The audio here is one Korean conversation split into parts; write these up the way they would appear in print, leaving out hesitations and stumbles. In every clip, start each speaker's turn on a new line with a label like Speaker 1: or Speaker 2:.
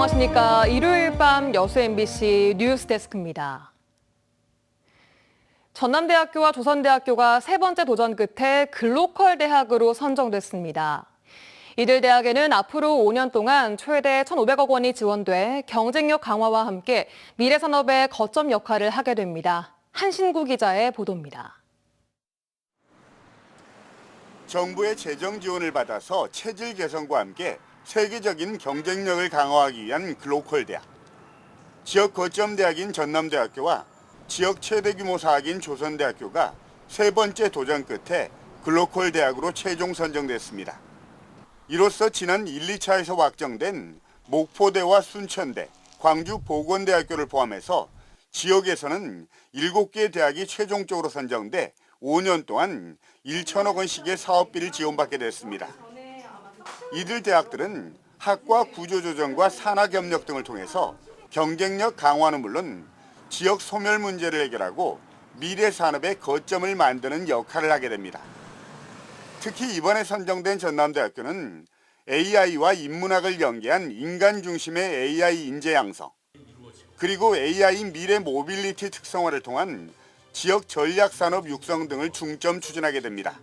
Speaker 1: 안녕하십니까. 일요일 밤 여수 MBC 뉴스데스크입니다. 전남대학교와 조선대학교가 세 번째 도전 끝에 글로컬 대학으로 선정됐습니다. 이들 대학에는 앞으로 5년 동안 최대 1,500억 원이 지원돼 경쟁력 강화와 함께 미래 산업의 거점 역할을 하게 됩니다. 한신구 기자의 보도입니다.
Speaker 2: 정부의 재정 지원을 받아서 체질 개선과 함께 세계적인 경쟁력을 강화하기 위한 글로컬 대학. 지역 거점 대학인 전남대학교와 지역 최대 규모 사학인 조선대학교가 세 번째 도전 끝에 글로컬 대학으로 최종 선정됐습니다. 이로써 지난 1, 2차에서 확정된 목포대와 순천대, 광주보건대학교를 포함해서 지역에서는 7개 대학이 최종적으로 선정돼 5년 동안 1천억 원씩의 사업비를 지원받게 됐습니다. 이들 대학들은 학과 구조조정과 산학협력 등을 통해서 경쟁력 강화는 물론 지역 소멸 문제를 해결하고 미래 산업의 거점을 만드는 역할을 하게 됩니다. 특히 이번에 선정된 전남대학교는 AI와 인문학을 연계한 인간 중심의 AI 인재 양성, 그리고 AI 미래 모빌리티 특성화를 통한 지역 전략 산업 육성 등을 중점 추진하게 됩니다.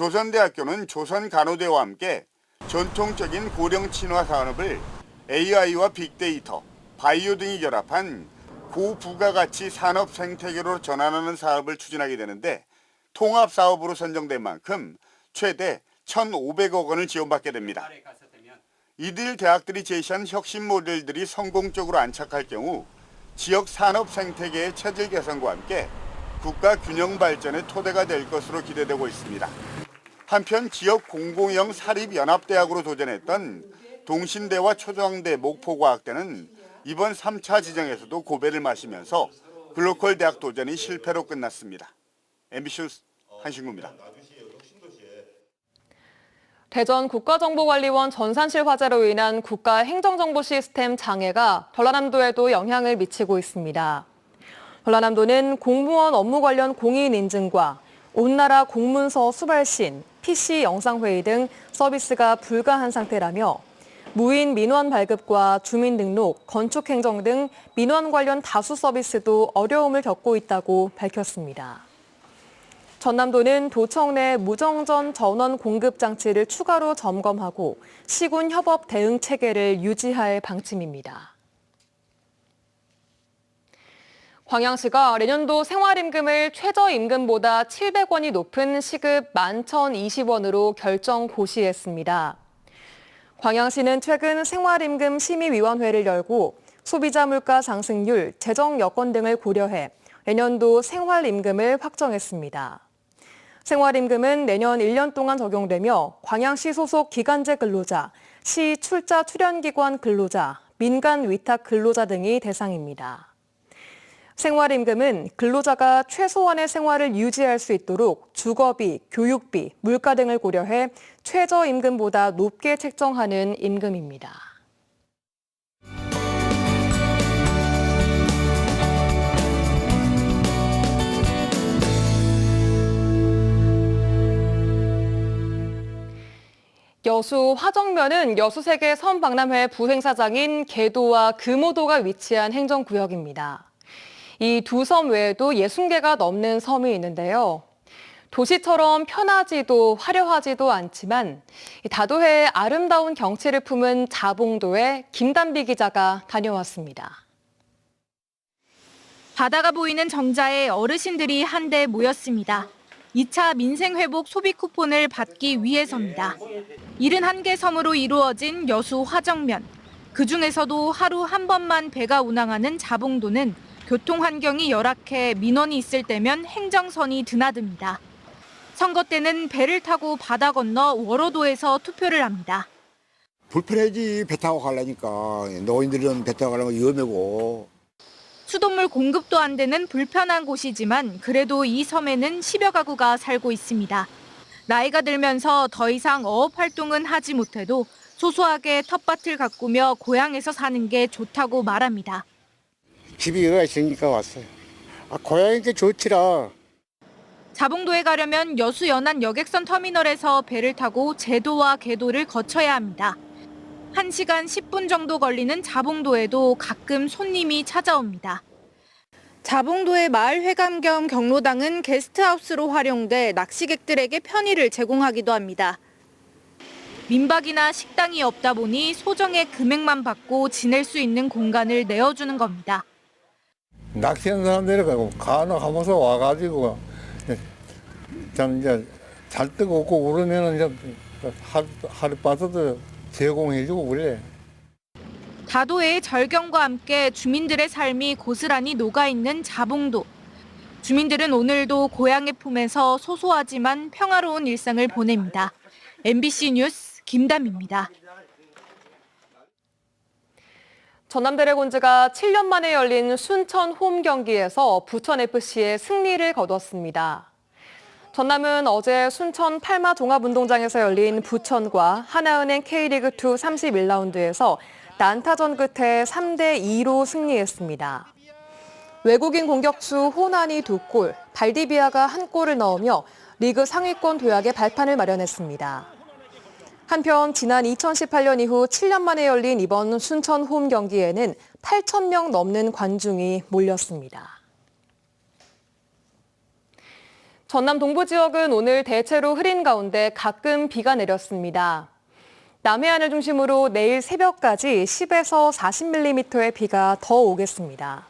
Speaker 2: 조선대학교는 조선간호대와 함께 전통적인 고령 친화 산업을 AI와 빅데이터, 바이오 등이 결합한 고부가가치 산업 생태계로 전환하는 사업을 추진하게 되는데 통합사업으로 선정된 만큼 최대 1,500억 원을 지원받게 됩니다. 이들 대학들이 제시한 혁신 모델들이 성공적으로 안착할 경우 지역 산업 생태계의 체질 개선과 함께 국가 균형 발전의 토대가 될 것으로 기대되고 있습니다. 한편 지역 공공형 사립연합대학으로 도전했던 동신대와 초정대, 목포과학대는 이번 3차 지정에서도 고배를 마시면서 글로컬 대학 도전이 실패로 끝났습니다. MBC 뉴스 한신구입니다.
Speaker 1: 대전 국가정보관리원 전산실 화재로 인한 국가 행정정보 시스템 장애가 전라남도에도 영향을 미치고 있습니다. 전라남도는 공무원 업무 관련 공인 인증과 온나라 공문서 수발신, PC 영상회의 등 서비스가 불가한 상태라며 무인 민원 발급과 주민등록, 건축행정 등 민원 관련 다수 서비스도 어려움을 겪고 있다고 밝혔습니다. 전남도는 도청 내 무정전 전원 공급 장치를 추가로 점검하고 시군 협업 대응 체계를 유지할 방침입니다. 광양시가 내년도 생활임금을 최저임금보다 700원이 높은 시급 11,020원으로 결정 고시했습니다. 광양시는 최근 생활임금 심의위원회를 열고 소비자 물가 상승률, 재정 여건 등을 고려해 내년도 생활임금을 확정했습니다. 생활임금은 내년 1년 동안 적용되며 광양시 소속 기간제 근로자, 시 출자 출연기관 근로자, 민간 위탁 근로자 등이 대상입니다. 생활임금은 근로자가 최소한의 생활을 유지할 수 있도록 주거비, 교육비, 물가 등을 고려해 최저임금보다 높게 책정하는 임금입니다. 여수 화정면은 여수세계 선박람회 부행사장인 계도와 금오도가 위치한 행정구역입니다. 이 두 섬 외에도 60개가 넘는 섬이 있는데요. 도시처럼 편하지도 화려하지도 않지만 다도해의 아름다운 경치를 품은 자봉도에 김단비 기자가 다녀왔습니다.
Speaker 3: 바다가 보이는 정자에 어르신들이 한데 모였습니다. 2차 민생회복 소비 쿠폰을 받기 위해서입니다. 71개 섬으로 이루어진 여수 화정면. 그중에서도 하루 한 번만 배가 운항하는 자봉도는 교통 환경이 열악해 민원이 있을 때면 행정선이 드나듭니다. 선거 때는 배를 타고 바다 건너 월호도에서 투표를 합니다.
Speaker 4: 불편하지. 배 타고 가려니까. 노인들은 배 타고 가려면 위험하고.
Speaker 3: 수돗물 공급도 안 되는 불편한 곳이지만 그래도 이 섬에는 10여 가구가 살고 있습니다. 나이가 들면서 더 이상 어업 활동은 하지 못해도 소소하게 텃밭을 가꾸며 고향에서 사는 게 좋다고 말합니다.
Speaker 4: 집이 여기가 있으니까 왔어요. 고향이니까 좋지라.
Speaker 3: 자봉도에 가려면 여수 연안 여객선 터미널에서 배를 타고 제도와 계도를 거쳐야 합니다. 1시간 10분 정도 걸리는 자봉도에도 가끔 손님이 찾아옵니다. 자봉도의 마을회관 겸 경로당은 게스트하우스로 활용돼 낚시객들에게 편의를 제공하기도 합니다. 민박이나 식당이 없다 보니 소정의 금액만 받고 지낼 수 있는 공간을 내어주는 겁니다.
Speaker 5: 낚시하는 사람들이 간혹 한 번씩 와가지고 참 이제 잘 뜨고 없고 그러면은 이제 하룻밤도 제공해주고 그래.
Speaker 3: 다도해의 절경과 함께 주민들의 삶이 고스란히 녹아있는 자봉도. 주민들은 오늘도 고향의 품에서 소소하지만 평화로운 일상을 보냅니다. MBC 뉴스 김담입니다.
Speaker 1: 전남 드래곤즈가 7년 만에 열린 순천 홈 경기에서 부천FC의 승리를 거뒀습니다. 전남은 어제 순천 팔마 종합운동장에서 열린 부천과 하나은행 K리그2 31라운드에서 난타전 끝에 3대2로 승리했습니다. 외국인 공격수 호난이 2골, 발디비아가 1골을 넣으며 리그 상위권 도약의 발판을 마련했습니다. 한편 지난 2018년 이후 7년 만에 열린 이번 순천 홈 경기에는 8,000명 넘는 관중이 몰렸습니다. 전남 동부 지역은 오늘 대체로 흐린 가운데 가끔 비가 내렸습니다. 남해안을 중심으로 내일 새벽까지 10에서 40mm의 비가 더 오겠습니다.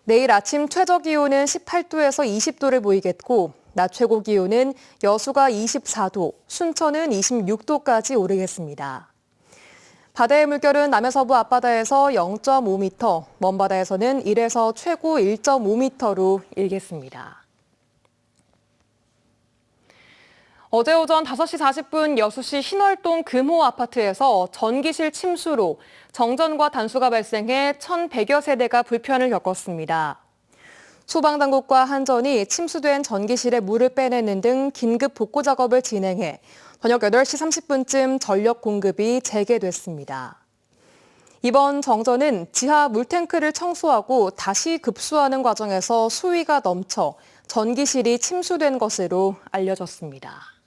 Speaker 1: 내일 아침 최저 기온은 18도에서 20도를 보이겠고 낮 최고 기온은 여수가 24도, 순천은 26도까지 오르겠습니다. 바다의 물결은 남해서부 앞바다에서 0.5m, 먼바다에서는 1에서 최고 1.5m로 일겠습니다. 어제 오전 5시 40분 여수시 신월동 금호 아파트에서 전기실 침수로 정전과 단수가 발생해 1,100여 세대가 불편을 겪었습니다. 소방당국과 한전이 침수된 전기실에 물을 빼내는 등 긴급 복구 작업을 진행해 저녁 8시 30분쯤 전력 공급이 재개됐습니다. 이번 정전은 지하 물탱크를 청소하고 다시 급수하는 과정에서 수위가 넘쳐 전기실이 침수된 것으로 알려졌습니다.